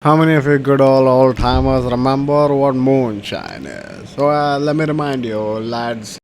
How many of you good old timers remember what moonshine is? Well, let me remind you, lads.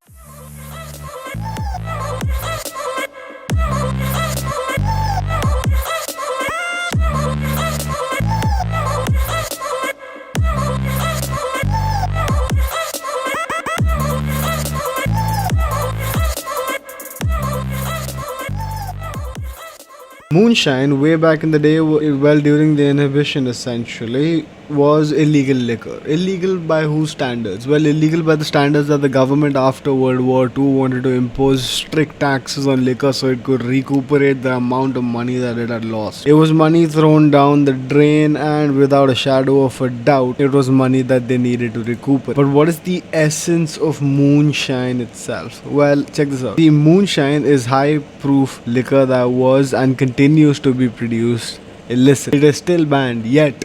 Moonshine, way back in the day, well, during the inhibition essentially, was illegal liquor. Illegal by whose standards? Well, illegal by the standards that the government after World War II wanted to impose strict taxes on liquor so it could recuperate the amount of money that it had lost. It was money thrown down the drain, and without a shadow of a doubt, it was money that they needed to recuperate. But what is the essence of moonshine itself? Well, check this out. The moonshine is high proof liquor that was and continues to be produced illicit. It is still banned, yet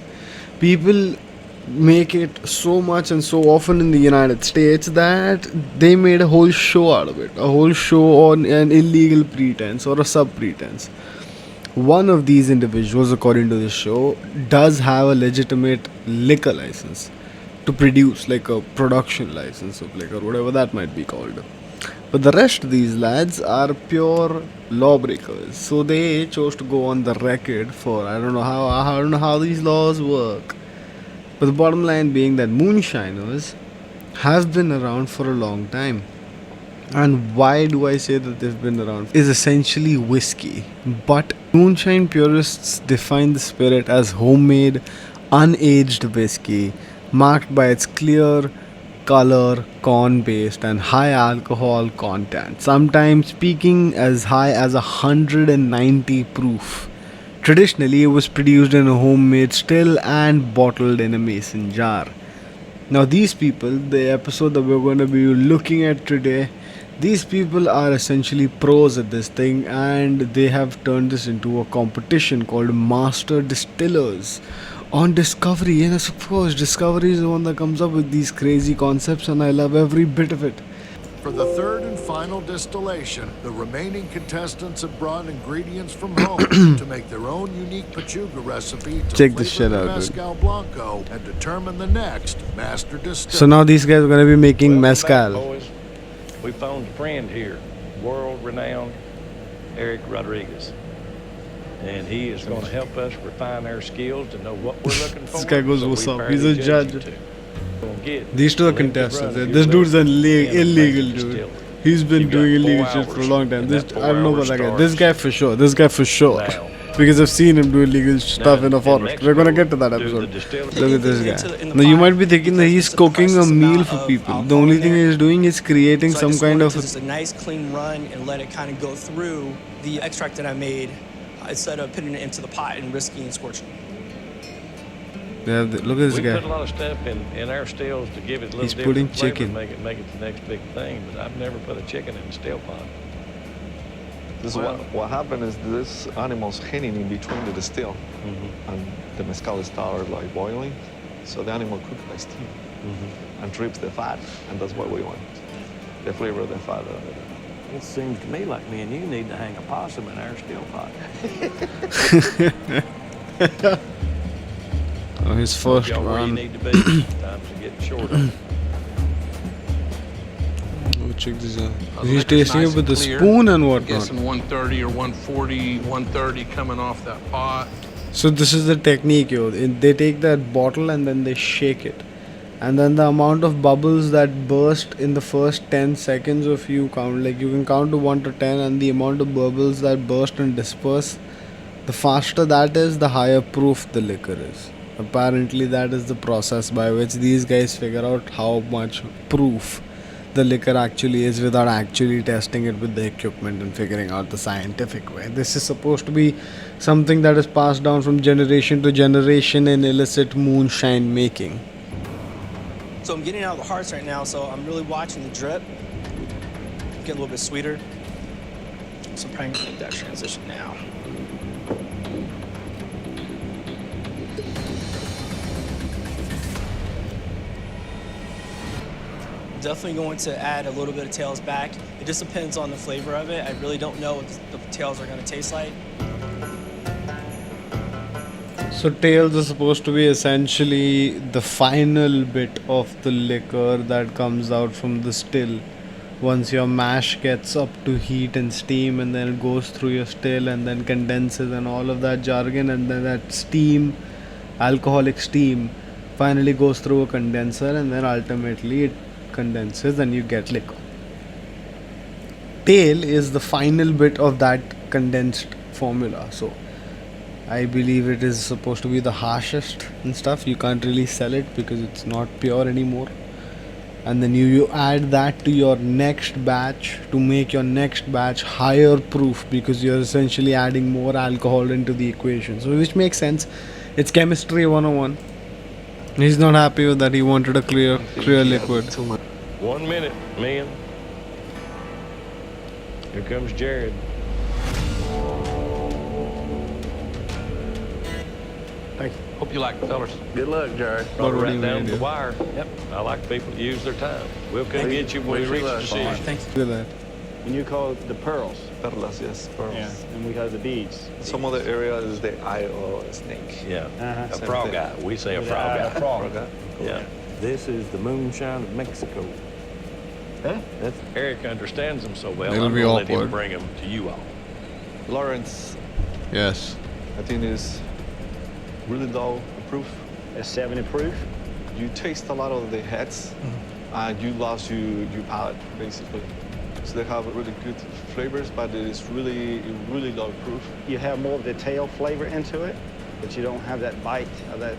people make it so much and so often in the United States that they made a whole show out of it. A whole show on an illegal pretense or a sub pretense. One of these individuals, according to this show, does have a legitimate liquor license to produce, like a production license of liquor, whatever that might be called. But the rest of these lads are pure lawbreakers. So they chose to go on the record for I don't know how these laws work. But the bottom line being that moonshiners have been around for a long time. And why do I say that they've been around? Is essentially whiskey. But moonshine purists define the spirit as homemade, unaged whiskey, marked by its clear color, corn based, and high alcohol content, sometimes peaking as high as 190 proof. Traditionally, it was produced in a homemade still and bottled in a mason jar. Now, these people, the episode that we're going to be looking at today, these people are essentially pros at this thing, and they have turned this into a competition called Master Distillers on Discovery. And I suppose Discovery is the one that comes up with these crazy concepts, and I love every bit of it. For the third and final distillation, the remaining contestants have brought ingredients from home to make their own unique Pachuga recipe to Check this flavor shit the out, dude. Mezcal Blanco and determine the next master distiller. So now these guys are going to be making Welcome back, mezcal. boys. We found a friend here, world-renowned Eric Rodriguez. And he is going to help us refine our skills to know what we're looking for. This guy goes, so what's we up? fairly He's a judge judge. you too. These two are contestants. This dude's an illegal dude. He's been doing illegal shit for a long time. I don't know about that guy. This guy for sure. This guy for sure. Because I've seen him do illegal stuff in the forest. We're gonna get to that episode. Look at this guy. Now you might be thinking that he's cooking a meal for people. The only thing he's doing is creating some kind of. Just a nice clean run and let it kind of go through the extract that I made instead of putting it into the pot and risking and scorching. Yeah, look at this We guy. put a lot of stuff in our stills to give it a little He's different putting flavor, chicken. make it the next big thing. But I've never put a chicken in a still pot. This is what happened is this animal's hanging in between the distill, and the mezcal started like boiling, so the animal cooked by steam and drips the fat, and that's what we want. The flavor of the fat. It seems to me like me and you need to hang a possum in our still pot. Oh, his first Y'all where you run. need to be. Times are getting shorter. Oh, check this out. He's tasting it with the spoon and whatnot. Guessing 130 or 140, 130 coming off that pot. So this is the technique, yo. They take that bottle and then they shake it. And then the amount of bubbles that burst in the first 10 seconds of you count, like you can count to 1 to 10, and the amount of bubbles that burst and disperse, the faster that is, the higher proof the liquor is. Apparently that is the process by which these guys figure out how much proof the liquor actually is without actually testing it with the equipment and figuring out the scientific way. This is supposed to be something that is passed down from generation to generation in illicit moonshine making. So I'm getting out of the hearts right now, so I'm really watching the drip. Get a little bit sweeter. So I'm probably gonna make that transition now. Definitely going to add a little bit of tails back. It just depends on the flavor of it. I really don't know what the tails are going to taste like. So tails are supposed to be essentially the final bit of the liquor that comes out from the still. Once your mash gets up to heat and steam, and then it goes through your still and then condenses and all of that jargon, and then that steam, alcoholic steam, finally goes through a condenser, and then ultimately it condenses and you get liquor. Tail is the final bit of that condensed formula. So I believe it is supposed to be the harshest and stuff. You can't really sell it because it's not pure anymore. And then you add that to your next batch to make your next batch higher proof, because you're essentially adding more alcohol into the equation. So which makes sense. It's chemistry 101. He's not happy with that. He wanted a clear liquid. 1 minute, men. Here comes Jared. Thank you. Hope you like it, fellas. Good luck, Jared. Brought it What do right you down mean, to the dude? wire. Yep. I like people to use their time. We'll come get you when we reach a decision. Thanks. Look at that. And you call it the pearls. Perlas, yes, pearls. And we call the beads. Some other area is the eye of a snake. Yeah. Uh-huh. A Same frog thing. eye. We say a With frog a eye. frog. Frog eye. Yeah. This is the moonshine of Mexico. Huh? That's Eric understands them so well. It'll I'm be gonna let him awkward. bring them to you all. Lawrence, Yes. I think is really low proof. a 70 proof. You taste a lot of the heads, and you lost your palate basically. So they have really good flavors, but it is really low proof. You have more of the tail flavor into it, but you don't have that bite of that.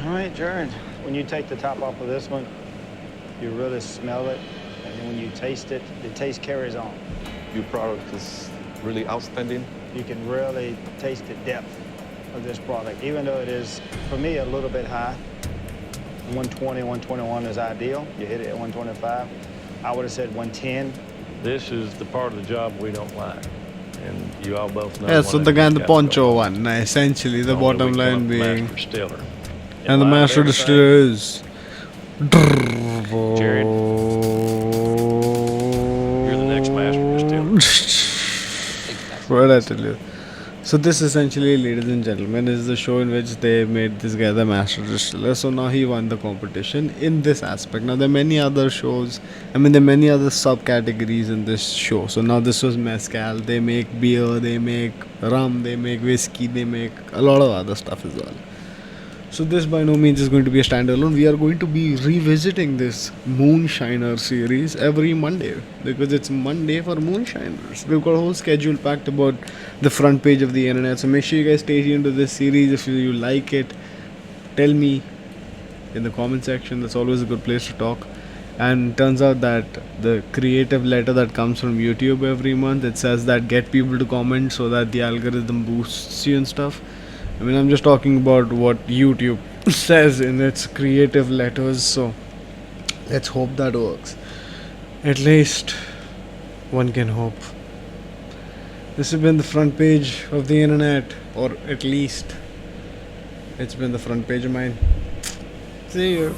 All right, Jared. When you take the top off of this one, you really smell it, and then when you taste it, the taste carries on. Your product is really outstanding. You can really taste the depth of this product, even though it is, for me, a little bit high. 120, 121 is ideal. You hit it at 125. I would have said 110. This is the part of the job we don't like. And you all both know. Yeah, one so of the guy in these the guys poncho don't one, essentially the Only bottom we come line up being, master distiller. and the In line master with distiller is. Jared, you're the next master distiller. What I tell you. So this essentially, ladies and gentlemen, is the show in which they made this guy the master distiller. So now he won the competition in this aspect. Now there are many other shows. I mean, there are many other subcategories in this show. So now this was mezcal. They make beer. They make rum. They make whiskey. They make a lot of other stuff as well. So this by no means is going to be a standalone. We are going to be revisiting this Moonshiner series every Monday, because it's Monday for Moonshiners. We've got a whole schedule packed about the front page of the internet. So make sure you guys stay tuned to this series. If you like it, tell me in the comment section. That's always a good place to talk. And turns out that the creative letter that comes from YouTube every month, it says that get people to comment so that the algorithm boosts you and stuff. I mean, I'm just talking about what YouTube says in its creative letters, so let's hope that works. At least one can hope. This has been the front page of the internet, or at least it's been the front page of mine. See you.